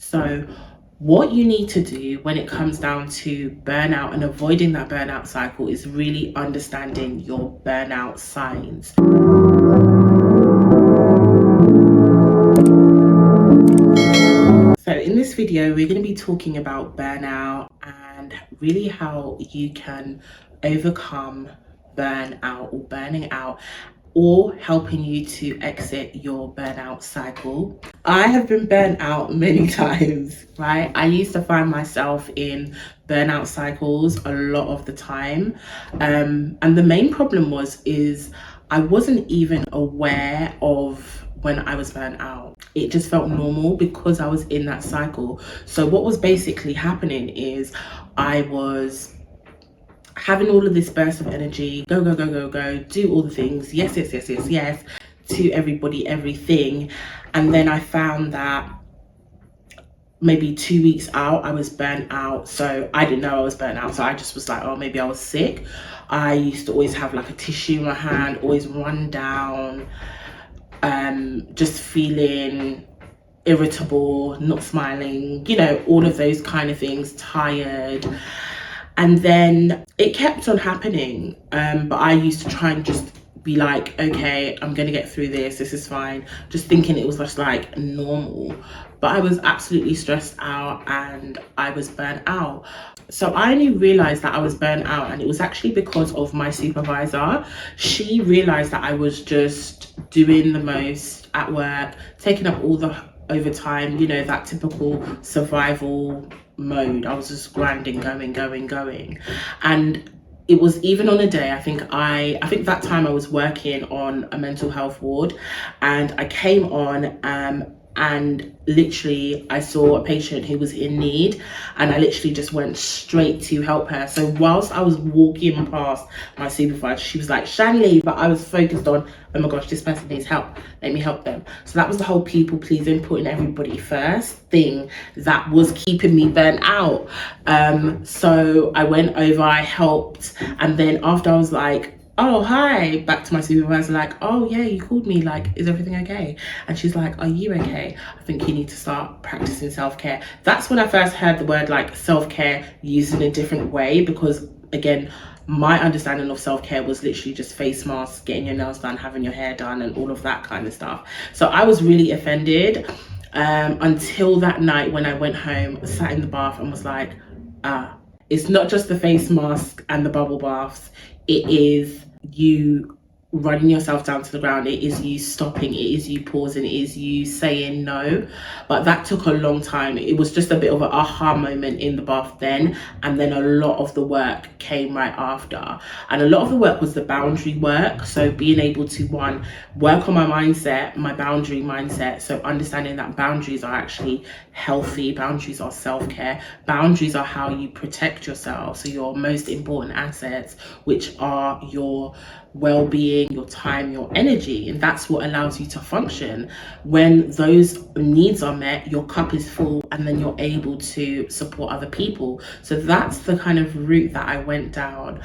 So what you need to do when it comes down to burnout and avoiding that burnout cycle is really understanding your burnout signs. So in this video, we're going to be talking about burnout and really how you can overcome burnout or burning out, or helping you to exit your burnout cycle. I have been burnt out many times, right? I used to find myself in burnout cycles a lot of the time. And the main problem is I wasn't even aware of when I was burnt out. It just felt normal because I was in that cycle. So what was basically happening is I was having all of this burst of energy, go, go, go, go, go, do all the things, yes, yes, yes, yes, yes, to everybody, everything. And then I found that maybe 2 weeks out, I was burnt out. So I didn't know I was burnt out. So I just was like, oh, maybe I was sick. I used to always have like a tissue in my hand, always run down, just feeling irritable, not smiling, all of those kind of things, tired. And then it kept on happening. But I used to try and just be like, okay, I'm going to get through this. This is fine. Just thinking it was just like normal. But I was absolutely stressed out and I was burnt out. So I only realized that I was burnt out, and it was actually because of my supervisor. She realized that I was just doing the most at work, taking up all the overtime, that typical survival mode. I was just grinding, going. And it was even on a day, I think that time I was working on a mental health ward, and I came on and literally I saw a patient who was in need, and I literally just went straight to help her. So whilst I was walking past my supervisor, she was like, Shanley, but I was focused on, oh my gosh, this person needs help, let me help them. So that was the whole people pleasing, putting everybody first thing that was keeping me burnt out. So I went over, I helped, and then after I was like, oh, hi, back to my supervisor, like, oh yeah, you called me, like, is everything okay? And she's like, are you okay? I think you need to start practicing self-care. That's when I first heard the word like self-care used in a different way, because again, my understanding of self-care was literally just face masks, getting your nails done, having your hair done, and all of that kind of stuff. So I was really offended until that night when I went home, sat in the bath and was like, it's not just the face mask and the bubble baths, it is you running yourself down to the ground, it is you stopping, it is you pausing, it is you saying no. But that took a long time. It was just a bit of an aha moment in the bath then, and then a lot of the work came right after. And a lot of the work was the boundary work. So being able to, one, work on my mindset, my boundary mindset. So understanding that boundaries are actually healthy, boundaries are self-care, boundaries are how you protect yourself. So your most important assets, which are your well-being, your time, your energy, and that's what allows you to function. When those needs are met, your cup is full, and then you're able to support other people. So that's the kind of route that I went down.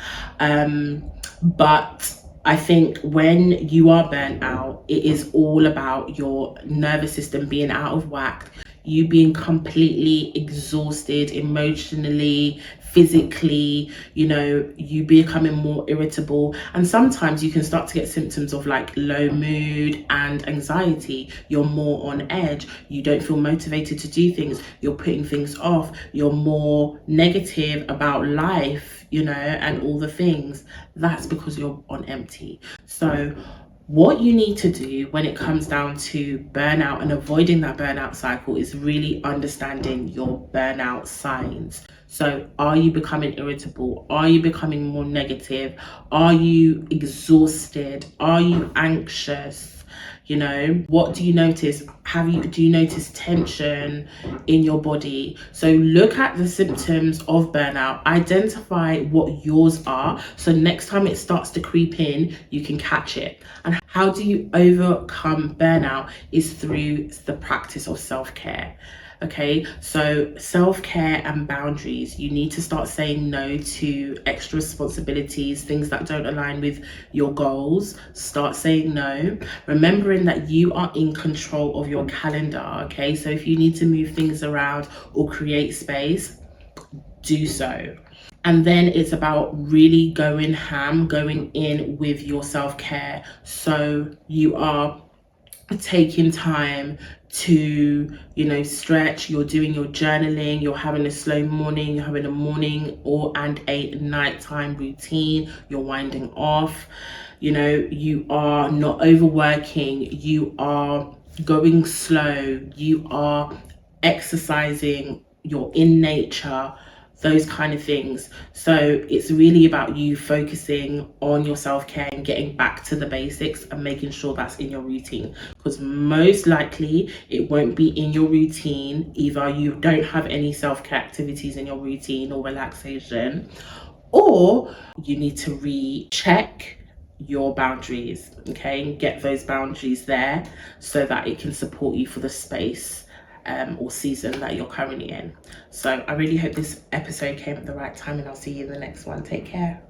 But I think when you are burnt out, it is all about your nervous system being out of whack, you being completely exhausted emotionally, physically, you becoming more irritable. And sometimes you can start to get symptoms of like low mood and anxiety. You're more on edge. You don't feel motivated to do things. You're putting things off. You're more negative about life, and all the things. That's because you're on empty. So what you need to do when it comes down to burnout and avoiding that burnout cycle is really understanding your burnout signs. So are you becoming irritable? Are you becoming more negative? Are you exhausted? Are you anxious? What do you notice? Do you notice tension in your body? So look at the symptoms of burnout, identify what yours are, so next time it starts to creep in, you can catch it. And how do you overcome burnout is through the practice of self-care. Okay, so self-care and boundaries. You need to start saying no to extra responsibilities, things that don't align with your goals. Start saying no, remembering that you are in control of your calendar. Okay, so if you need to move things around or create space, do so. And then it's about really going in with your self-care. So you are taking time to, stretch, you're doing your journaling, you're having a slow morning, you're having a morning or and a nighttime routine, you're winding off, you are not overworking, you are going slow, you are exercising, you're in nature, those kind of things. So it's really about you focusing on your self-care and getting back to the basics and making sure that's in your routine, because most likely it won't be in your routine. Either you don't have any self-care activities in your routine or relaxation, or you need to recheck your boundaries, okay, and get those boundaries there so that it can support you for the space or season that you're currently in. So I really hope this episode came at the right time, and I'll see you in the next one. Take care.